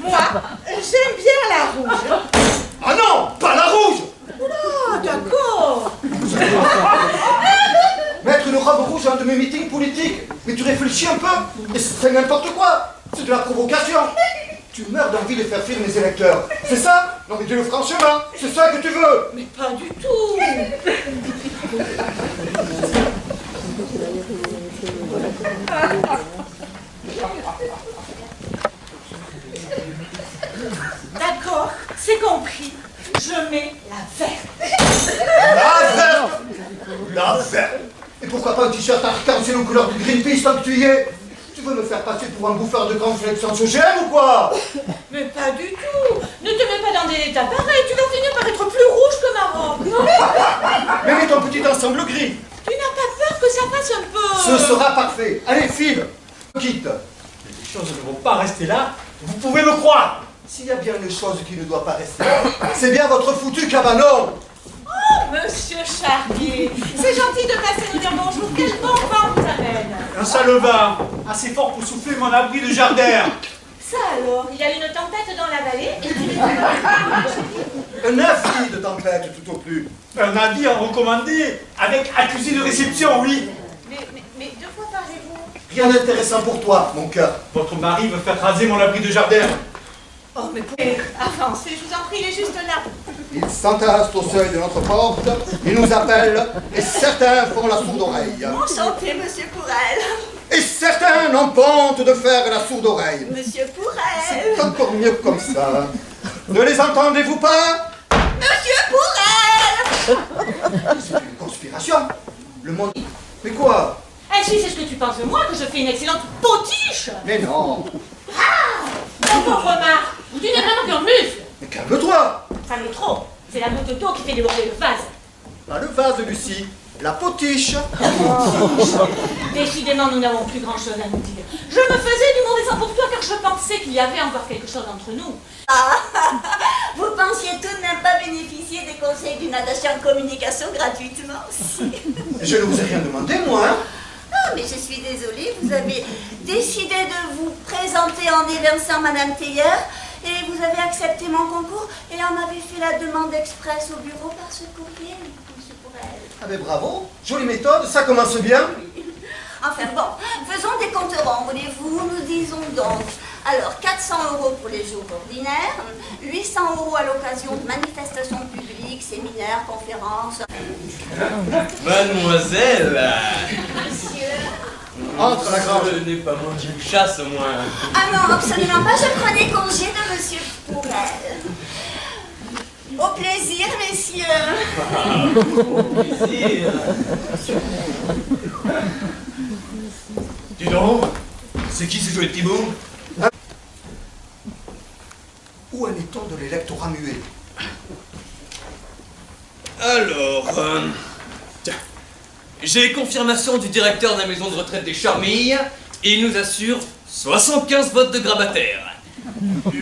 Moi, j'aime bien la rouge. Ah non, pas la rouge! Ah, d'accord. Mettre une robe rouge à un de mes meetings politiques. Mais tu réfléchis un peu? Mais c'est n'importe quoi. C'est de la provocation. Tu meurs d'envie de faire fuir mes électeurs. C'est ça? Non mais dis-le franchement, c'est ça que tu veux? Mais pas du tout. D'accord, c'est compris. Je mets la verte. La verte! La verte! Et pourquoi pas un t-shirt arc-en-ciel aux couleurs du Greenpeace tant que tu y es? Tu veux me faire passer pour un bouffeur de cornflakes sans OGM ou quoi? Mais pas du tout. Ne te mets pas dans des états pareils. Tu vas finir par être plus rouge que ma robe. Mais mets ton petit ensemble gris. Tu n'as pas peur que ça fasse un peu... Ce sera parfait. Allez, file. Quitte. Les choses ne vont pas rester là. Vous pouvez me croire. S'il y a bien une chose qui ne doit pas rester, c'est bien votre foutu cabanon. Oh, monsieur Charlier, c'est gentil de passer nous dire bonjour. Quel bon vent vous amène. Un sale vin, assez fort pour souffler mon abri de jardin. Ça alors, il y a une tempête dans la vallée et tu... Un navire de tempête tout au plus. Un navire recommandé avec accusé de réception, oui. Mais de quoi parlez-vous? Rien d'intéressant pour toi, mon cœur. Votre mari veut faire raser mon abri de jardin. Oh, mais avancez, je vous en prie, il est juste là. Ils s'entassent au seuil de notre porte, ils nous appellent, et certains font la sourde oreille. Enchanté, monsieur Pourel. Et certains n'ont pas honte de faire la sourde oreille. Monsieur Pourel. C'est encore mieux comme ça. Ne les entendez-vous pas? Monsieur Pourel. C'est une conspiration. Le monde... Mais quoi? Eh si, c'est ce que tu penses de moi, que je fais une excellente potiche. Mais non. Mon pauvre Marc, tu n'es vraiment qu'un muscle. Mais calme-toi. Ça l'est trop. C'est la goutte d'eau qui fait déborder le vase. Pas le vase, Lucie. La potiche. Décidément, nous n'avons plus grand-chose à nous dire. Je me faisais du mauvais sang pour toi car je pensais qu'il y avait encore quelque chose entre nous. Vous pensiez tout de même pas bénéficier des conseils d'une attachée en communication gratuitement aussi. Je ne vous ai rien demandé, moi. Hein. Non, mais je suis désolée, vous avez décidé de vous présenter en évinçant Madame Théier et vous avez accepté mon concours et en avez fait la demande express au bureau par ce courrier, monsieur Pourel. Ah ben bravo. Jolie méthode, ça commence bien. Enfin bon, faisons des comptes ronds, voulez-vous, nous disons donc. Alors, 400 € pour les jours ordinaires, 800 € à l'occasion de manifestations publiques, séminaires, conférences. Mademoiselle, Monsieur. Entre la grange. je n'ai pas mangé de chasse, moi. Ah non, absolument pas, je prenais congé de monsieur Pourel. Au plaisir, messieurs. Au plaisir. Dis donc, c'est qui ce joli petit bout? Où en est-on de l'électorat muet? Alors, tiens, j'ai confirmation du directeur de la maison de retraite des Charmilles et il nous assure 75 votes de grabataire.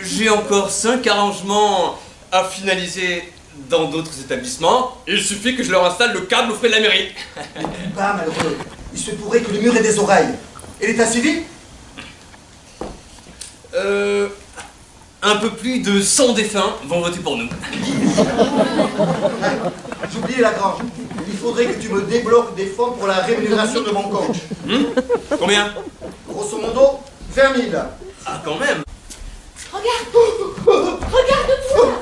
J'ai encore 5 arrangements à finaliser dans d'autres établissements. Il suffit que je leur installe le câble au frais de la mairie. Pas malheureux. Il se pourrait que le mur ait des oreilles. Et l'état civil? Un peu plus de 100 défunts vont voter pour nous. J'ai oublié la grange. Il faudrait que tu me débloques des fonds pour la rémunération de mon coach. Combien? Grosso modo, 20 000. Ah, quand même. Regarde. Regarde-toi.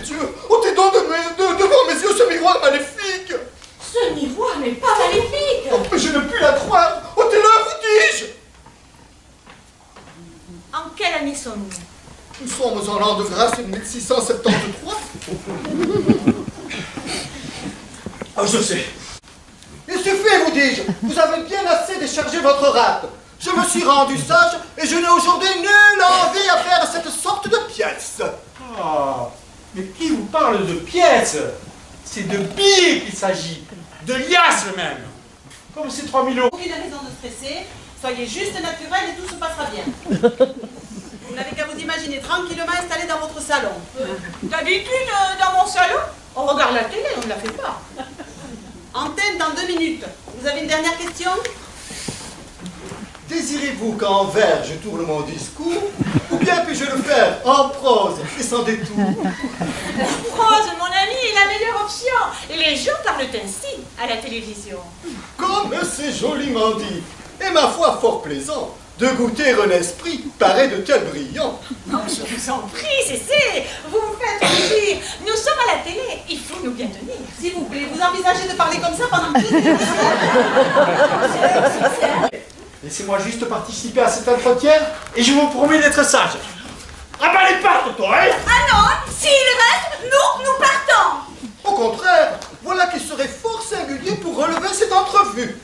Dieu, ôtez donc devant mes yeux ce miroir maléfique. Ce miroir n'est pas maléfique. Oh, mais je ne puis la croire. Ôtez-le, vous dis-je. En quelle année sommes-nous? Nous sommes en l'an de grâce 1673. Ah, je sais. Il suffit, vous dis-je. Vous avez bien assez déchargé votre rate. Je me suis rendu sage et je n'ai aujourd'hui nulle envie à faire cette sorte de pièce. Ah, mais qui vous parle de pièces? C'est de billes qu'il s'agit. De liasses même. Comme c'est 3 000 €. Aucune raison de stresser, soyez juste naturel et tout se passera bien. Vous n'avez qu'à vous imaginer tranquillement installé dans votre salon. D'habitude, dans mon salon, on regarde la télé, on ne la fait pas. Antenne dans 2 minutes. Vous avez une dernière question? Désirez-vous qu'en vers je tourne mon discours, ou bien puis-je le faire en prose et sans détour? Prose, mon ami, est la meilleure option. Les gens parlent ainsi à la télévision. Comme c'est joliment dit, et ma foi fort plaisant, de goûter un esprit paraît de tel brillant. Non, je vous en prie, cessez. Vous me faites plaisir. Nous sommes à la télé. Il faut nous bien tenir. S'il vous plaît, vous envisagez de parler comme ça pendant toute l'émission? Laissez-moi juste participer à cet entretien et je vous promets d'être sage. Ah bah les pattes, toi, hein? Ah non, s'il reste, nous partons. Au contraire, voilà qui serait fort singulier pour relever cette entrevue.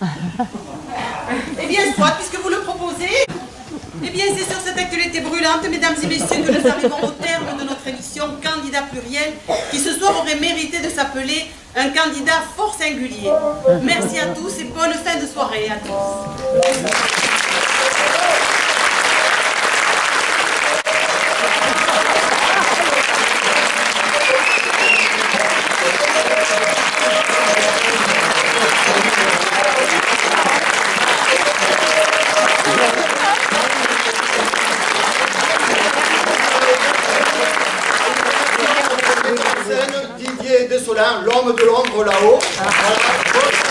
Eh bien, soit, puisque vous le proposez. Eh bien, c'est sur cette actualité brûlante, mesdames et messieurs, que nous arrivons au terme de notre émission Candidat pluriel, qui ce soir aurait mérité de s'appeler un candidat fort singulier. Merci à tous et bonne fin de soirée à tous. Didier Dessolin, l'homme de l'ombre là-haut. Voilà.